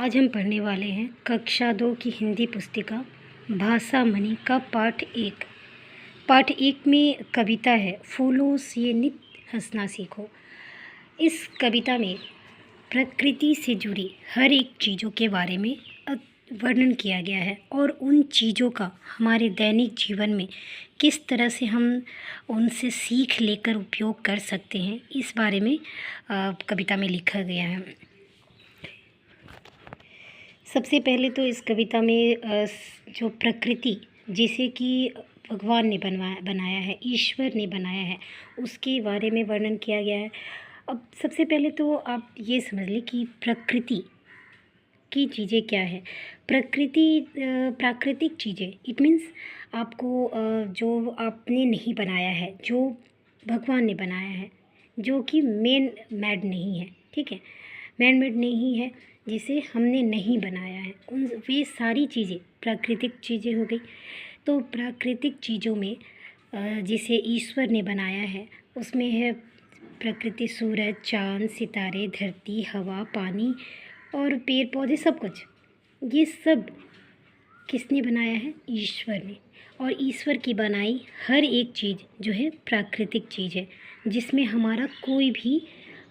आज हम पढ़ने वाले हैं कक्षा 2 की हिंदी पुस्तिका भाषा मणि का पाठ 1। पाठ 1 में कविता है फूलों से नित हंसना सीखो। इस कविता में प्रकृति से जुड़ी हर एक चीज़ों के बारे में वर्णन किया गया है और उन चीज़ों का हमारे दैनिक जीवन में किस तरह से हम उनसे सीख लेकर उपयोग कर सकते हैं, इस बारे में कविता में लिखा गया है। सबसे पहले तो इस कविता में जो प्रकृति जिसे कि भगवान ने बनाया है, ईश्वर ने बनाया है, उसके बारे में वर्णन किया गया है। अब सबसे पहले तो आप ये समझ लें कि प्रकृति की चीज़ें क्या है। प्राकृतिक चीज़ें इट मीन्स आपको जो आपने नहीं बनाया है, जो भगवान ने बनाया है, जो कि मैन मेड नहीं है, ठीक है, मैन मेड नहीं है, जिसे हमने नहीं बनाया है, उन वे सारी चीज़ें प्राकृतिक चीज़ें हो गई। तो प्राकृतिक चीज़ों में जिसे ईश्वर ने बनाया है उसमें है प्रकृति, सूरज, चाँद, सितारे, धरती, हवा, पानी और पेड़ पौधे, सब कुछ। ये सब किसने बनाया है? ईश्वर ने। और ईश्वर की बनाई हर एक चीज़ जो है प्राकृतिक चीज़ है, जिसमें हमारा कोई भी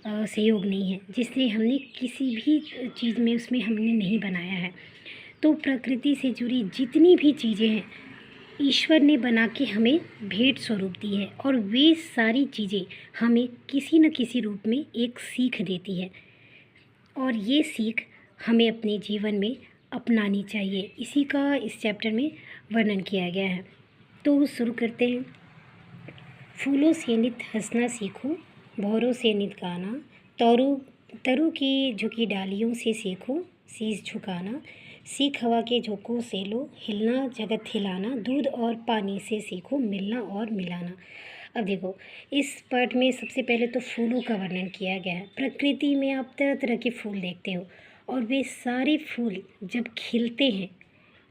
सहयोग नहीं है, जिससे हमने किसी भी चीज़ में उसमें हमने नहीं बनाया है। तो प्रकृति से जुड़ी जितनी भी चीज़ें हैं ईश्वर ने बना के हमें भेंट स्वरूप दी है, और वे सारी चीज़ें हमें किसी न किसी रूप में एक सीख देती है, और ये सीख हमें अपने जीवन में अपनानी चाहिए। इसी का इस चैप्टर में वर्णन किया गया है। तो शुरू करते हैं। फूलों से नित हंसना सीखो, भौरों से नित गाना, तरु की झुकी डालियों से सीखो शीश झुकाना, सीख हवा के झोंकों से लो हिलना जगत हिलाना, दूध और पानी से सीखो मिलना और मिलाना। अब देखो, इस पाठ में सबसे पहले तो फूलों का वर्णन किया गया है। प्रकृति में आप तरह तरह के फूल देखते हो, और वे सारे फूल जब खिलते हैं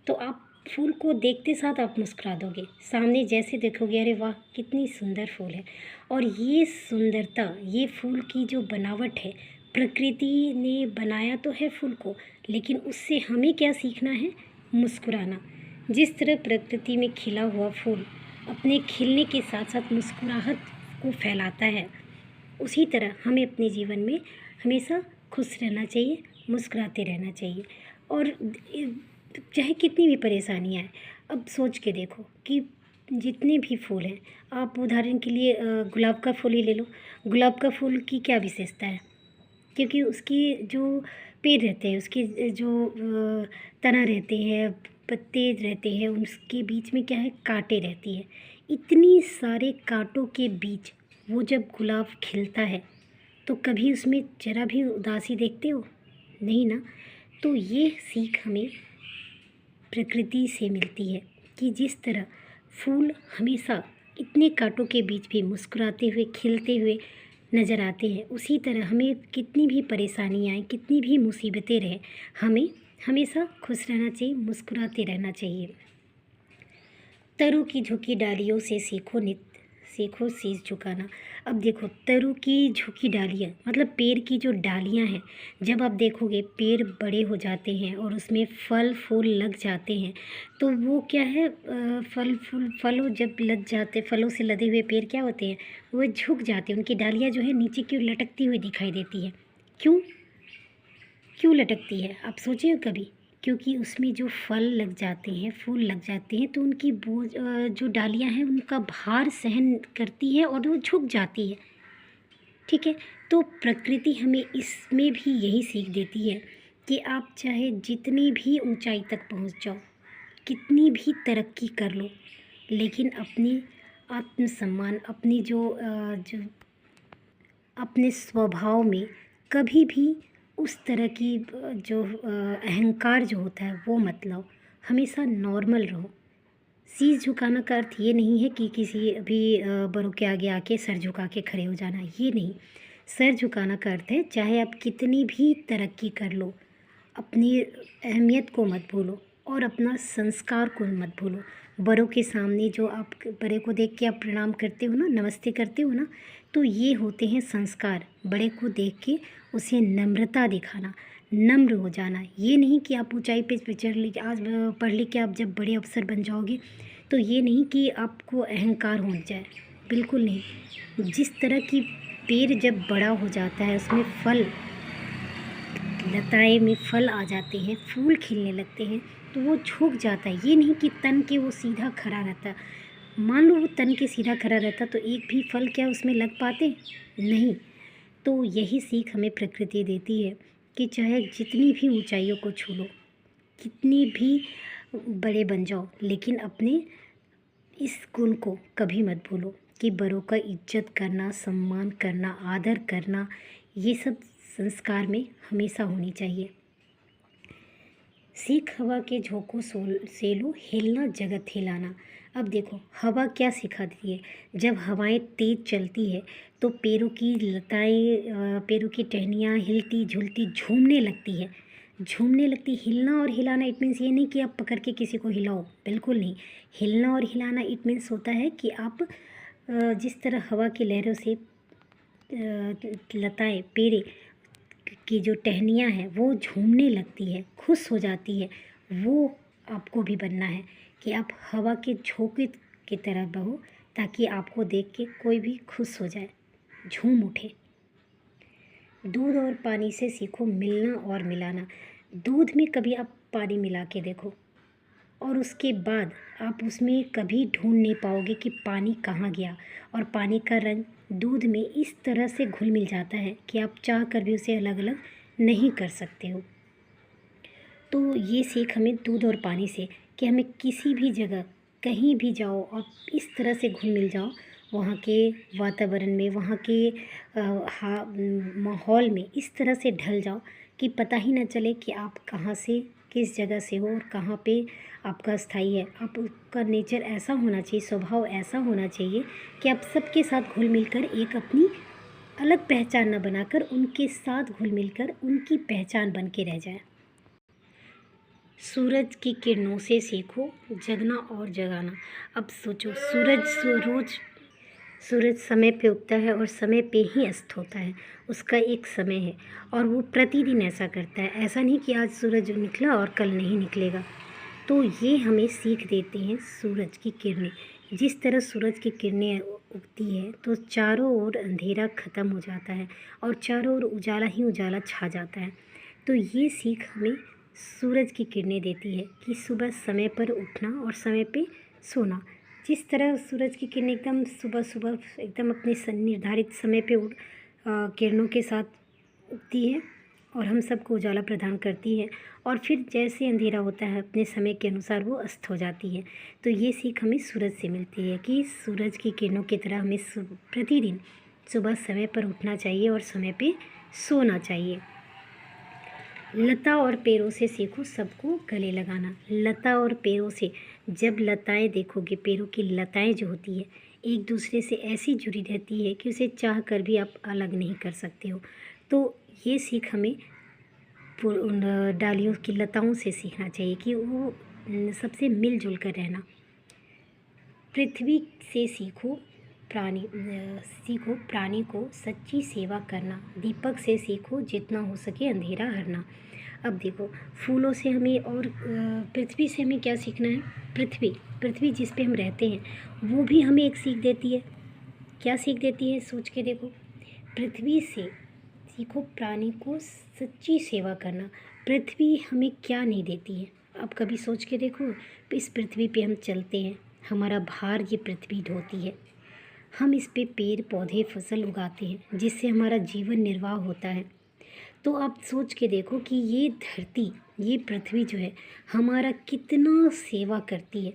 तो आप फूल को देखते साथ आप मुस्कुरा दोगे। सामने जैसे देखोगे, अरे वाह कितनी सुंदर फूल है। और ये सुंदरता, ये फूल की जो बनावट है, प्रकृति ने बनाया तो है फूल को, लेकिन उससे हमें क्या सीखना है? मुस्कुराना। जिस तरह प्रकृति में खिला हुआ फूल अपने खिलने के साथ साथ मुस्कुराहट को फैलाता है, उसी तरह हमें अपने जीवन में हमेशा खुश रहना चाहिए, मुस्कुराते रहना चाहिए। और चाहे कितनी भी परेशानियाँ आए, अब सोच के देखो कि जितने भी फूल हैं, आप उदाहरण के लिए गुलाब का फूल ही ले लो। गुलाब का फूल की क्या विशेषता है? क्योंकि उसकी जो पेड़ रहते हैं, उसके जो तना रहते हैं, पत्ते रहते हैं, उसके बीच में क्या है? कांटे रहती है। इतनी सारे कांटों के बीच वो जब गुलाब खिलता है तो कभी उसमें ज़रा भी उदासी देखते हो? नहीं ना। तो ये सीख हमें प्रकृति से मिलती है कि जिस तरह फूल हमेशा इतने कांटों के बीच भी मुस्कुराते हुए खिलते हुए नज़र आते हैं, उसी तरह हमें कितनी भी परेशानियाँ आए, कितनी भी मुसीबतें रहें, हमें हमेशा खुश रहना चाहिए, मुस्कुराते रहना चाहिए। तरु की झुकी डालियों से सीखो शीश झुकाना। अब देखो, तरु की झुकी डालियाँ मतलब पेड़ की जो डालियाँ हैं, जब आप देखोगे पेड़ बड़े हो जाते हैं और उसमें फल फूल लग जाते हैं, तो वो क्या है, फलों जब लग जाते, फलों से लदे हुए पेड़ क्या होते हैं? वो झुक जाते हैं, उनकी डालियाँ जो है नीचे की ओर लटकती हुई दिखाई देती है। क्यों लटकती है? आप सोचे हो कभी? क्योंकि उसमें जो फल लग जाते हैं, फूल लग जाते हैं, तो उनकी बोझ जो डालियाँ हैं उनका भार सहन करती है और वो झुक जाती है, ठीक है। तो प्रकृति हमें इसमें भी यही सीख देती है कि आप चाहे जितनी भी ऊंचाई तक पहुंच जाओ, कितनी भी तरक्की कर लो, लेकिन अपनी आत्मसम्मान, अपनी जो अपने स्वभाव में कभी भी उस तरह की जो अहंकार जो होता है वो मत लाओ, हमेशा नॉर्मल रहो। शीश झुकाना का अर्थ ये नहीं है कि किसी भी बड़ों के आगे आके सर झुका के खड़े हो जाना, ये नहीं। सर झुकाना का अर्थ है चाहे आप कितनी भी तरक्की कर लो, अपनी अहमियत को मत भूलो और अपना संस्कार को मत भूलो। बड़ों के सामने जो आप बड़े को देख के आप प्रणाम करते हो ना, नमस्ते करते हो ना, तो ये होते हैं संस्कार। बड़े को देख के उसे नम्रता दिखाना। नम्र हो जाना। ये नहीं कि आप ऊंचाई पे चढ़ ली, आज पढ़ लिख के आप जब बड़े अफसर बन जाओगे तो ये नहीं कि आपको अहंकार हो जाए, बिल्कुल नहीं। जिस तरह की पेड़ जब बड़ा हो जाता है, उसमें फल, लताएं में फल आ जाते हैं, फूल खिलने लगते हैं, तो वो झुक जाता है। ये नहीं कि तन के वो सीधा खड़ा रहता। मान लो वो तन के सीधा खड़ा रहता तो एक भी फल क्या उसमें लग पाते? नहीं। तो यही सीख हमें प्रकृति देती है कि चाहे जितनी भी ऊंचाइयों को छू लो, कितनी भी बड़े बन जाओ, लेकिन अपने इस गुण को कभी मत भूलो कि बड़ों का इज्जत करना, सम्मान करना, आदर करना, ये सब संस्कार में हमेशा होनी चाहिए। सीख हवा के झोंकों से लो, हिलना जगत हिलाना। अब देखो हवा क्या सिखाती है। जब हवाएं तेज चलती है तो पेड़ों की लताएं, पेड़ों की टहनियाँ हिलती झुलती झूमने लगती है, झूमने लगती। हिलना और हिलाना इट मीन्स ये नहीं कि आप पकड़ के किसी को हिलाओ, बिल्कुल नहीं। हिलना और हिलाना इट मीन्स होता है कि आप जिस तरह हवा की लहरों से लताएं, पेड़े की जो टहनियाँ हैं वो झूमने लगती है, खुश हो जाती है, वो आपको भी बनना है कि आप हवा के झोंके की तरह बहो, ताकि आपको देख के कोई भी खुश हो जाए, झूम उठे। दूध और पानी से सीखो मिलना और मिलाना। दूध में कभी आप पानी मिला के देखो और उसके बाद आप उसमें कभी ढूंढ नहीं पाओगे कि पानी कहाँ गया। और पानी का रंग दूध में इस तरह से घुल मिल जाता है कि आप चाह कर भी उसे अलग अलग नहीं कर सकते हो। तो ये सीख हमें दूध और पानी से कि हमें किसी भी जगह कहीं भी जाओ और इस तरह से घुल मिल जाओ वहाँ के वातावरण में, वहाँ के माहौल में इस तरह से ढल जाओ कि पता ही ना चले कि आप कहाँ से, किस जगह से हो और कहाँ पे आपका स्थायी है। आपका नेचर ऐसा होना चाहिए, स्वभाव ऐसा होना चाहिए कि आप सबके साथ घुल मिलकर एक अपनी अलग पहचान न बनाकर उनके साथ घुल मिलकर उनकी पहचान बन के रह जाए। सूरज की किरणों से सीखो जगना और जगाना। अब सोचो सूरज समय पे उगता है और समय पे ही अस्त होता है, उसका एक समय है और वो प्रतिदिन ऐसा करता है। ऐसा नहीं कि आज सूरज निकला और कल नहीं निकलेगा। तो ये हमें सीख देते हैं सूरज की किरणें। जिस तरह सूरज की किरणें उगती है तो चारों ओर अंधेरा ख़त्म हो जाता है और चारों ओर उजाला ही उजाला छा जाता है। तो ये सीख हमें सूरज की किरणें देती है कि सुबह समय पर उठना और समय पे सोना। जिस तरह सूरज की किरणें एकदम सुबह सुबह एकदम अपने निर्धारित समय पे किरणों के साथ उगती है और हम सबको उजाला प्रदान करती है, और फिर जैसे अंधेरा होता है अपने समय के अनुसार वो अस्त हो जाती है। तो ये सीख हमें सूरज से मिलती है कि सूरज की किरणों की तरह हमें प्रतिदिन सुबह समय पर उठना चाहिए और समय पे सोना चाहिए। लता और पेड़ों से सीखो सबको गले लगाना। लता और पेड़ों से, जब लताएं देखोगे, पेड़ों की लताएं जो होती है एक दूसरे से ऐसी जुड़ी रहती है कि उसे चाह कर भी आप अलग नहीं कर सकते हो। तो ये सीख हमें उन डालियों की लताओं से सीखना चाहिए कि वो सबसे मिलजुल कर रहना। पृथ्वी से सीखो प्राणी को सच्ची सेवा करना। दीपक से सीखो जितना हो सके अंधेरा हरना। अब देखो फूलों से हमें और पृथ्वी से हमें क्या सीखना है। पृथ्वी जिस पे हम रहते हैं वो भी हमें एक सीख देती है। क्या सीख देती है, सोच के देखो। पृथ्वी से सीखो प्राणी को सच्ची सेवा करना। पृथ्वी हमें क्या नहीं देती है, अब कभी सोच के देखो। इस पृथ्वी पे हम चलते हैं, हमारा भार ये पृथ्वी ढोती है। हम इस पे पेड़ पौधे फसल उगाते हैं जिससे हमारा जीवन निर्वाह होता है। तो आप सोच के देखो कि ये धरती, ये पृथ्वी जो है हमारा कितना सेवा करती है।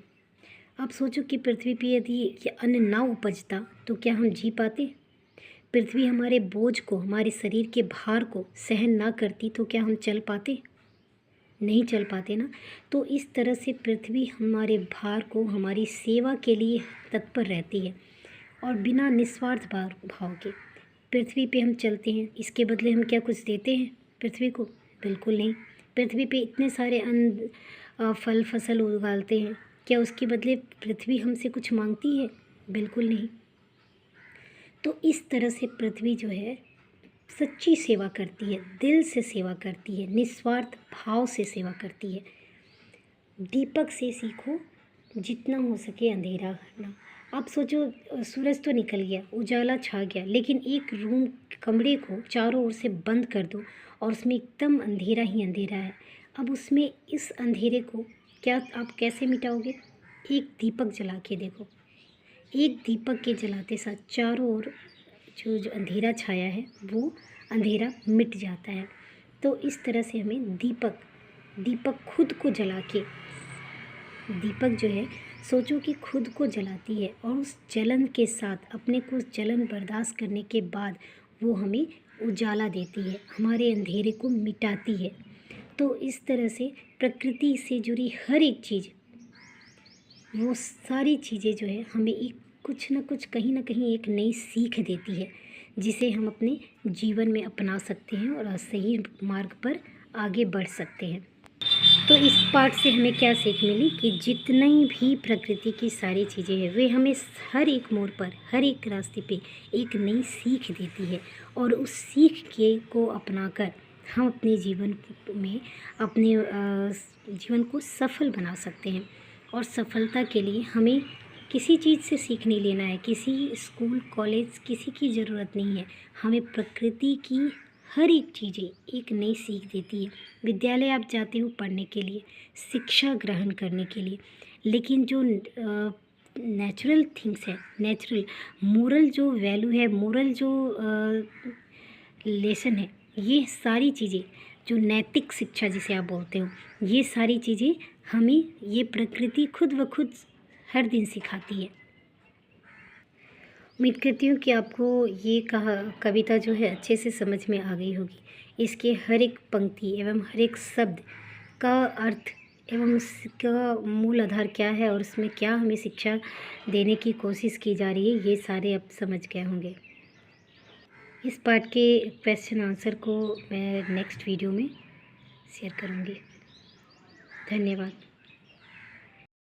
आप सोचो कि पृथ्वी पे यदि ये अन्न ना उपजता तो क्या हम जी पाते। पृथ्वी हमारे बोझ को, हमारे शरीर के भार को सहन ना करती तो क्या हम चल पाते, नहीं चल पाते ना। तो इस तरह से पृथ्वी हमारे भार को, हमारी सेवा के लिए तत्पर रहती है और बिना निस्वार्थ भाव के पृथ्वी पे हम चलते हैं। इसके बदले हम क्या कुछ देते हैं पृथ्वी को, बिल्कुल नहीं। पृथ्वी पे इतने सारे अन्न फल फसल उगाते हैं, क्या उसके बदले पृथ्वी हमसे कुछ मांगती है, बिल्कुल नहीं। तो इस तरह से पृथ्वी जो है सच्ची सेवा करती है, दिल से सेवा करती है, निस्वार्थ भाव से सेवा करती है। दीपक से सीखो जितना हो सके अंधेरा करना। आप सोचो सूरज तो निकल गया, उजाला छा गया, लेकिन एक रूम कमरे को चारों ओर से बंद कर दो और उसमें एकदम अंधेरा ही अंधेरा है। अब उसमें इस अंधेरे को क्या आप कैसे मिटाओगे? एक दीपक जला के देखो। एक दीपक के जलाते साथ चारों ओर जो अंधेरा छाया है वो अंधेरा मिट जाता है। तो इस तरह से हमें दीपक खुद को जला के, दीपक जो है सोचो कि खुद को जलाती है और उस जलन के साथ अपने को उस जलन बर्दाश्त करने के बाद वो हमें उजाला देती है, हमारे अंधेरे को मिटाती है। तो इस तरह से प्रकृति से जुड़ी हर एक चीज़, वो सारी चीज़ें जो है हमें एक कुछ न कुछ कहीं ना कहीं एक नई सीख देती है, जिसे हम अपने जीवन में अपना सकते हैं और सही मार्ग पर आगे बढ़ सकते हैं। तो इस पाठ से हमें क्या सीख मिली कि जितनी भी प्रकृति की सारी चीज़ें हैं वे हमें हर एक मोड़ पर, हर एक रास्ते पे एक नई सीख देती है और उस सीख के को अपनाकर हम अपने जीवन में अपने जीवन को सफल बना सकते हैं। और सफलता के लिए हमें किसी चीज़ से सीख नहीं लेना है, किसी स्कूल कॉलेज किसी की ज़रूरत नहीं है। हमें प्रकृति की हर एक चीज़ें एक नई सीख देती है। विद्यालय आप जाते हो पढ़ने के लिए, शिक्षा ग्रहण करने के लिए, लेकिन जो नेचुरल थिंग्स है, नेचुरल मोरल जो वैल्यू है, मोरल जो लेसन है, ये सारी चीज़ें जो नैतिक शिक्षा जिसे आप बोलते हो, ये सारी चीज़ें हमें ये प्रकृति खुद ब खुद हर दिन सिखाती है। उम्मीद करती हूँ कि आपको ये कविता जो है अच्छे से समझ में आ गई होगी। इसके हर एक पंक्ति एवं हर एक शब्द का अर्थ एवं उसका मूल आधार क्या है और उसमें क्या हमें शिक्षा देने की कोशिश की जा रही है, ये सारे आप समझ गए होंगे। इस पार्ट के क्वेश्चन आंसर को मैं नेक्स्ट वीडियो में शेयर करूँगी। धन्यवाद।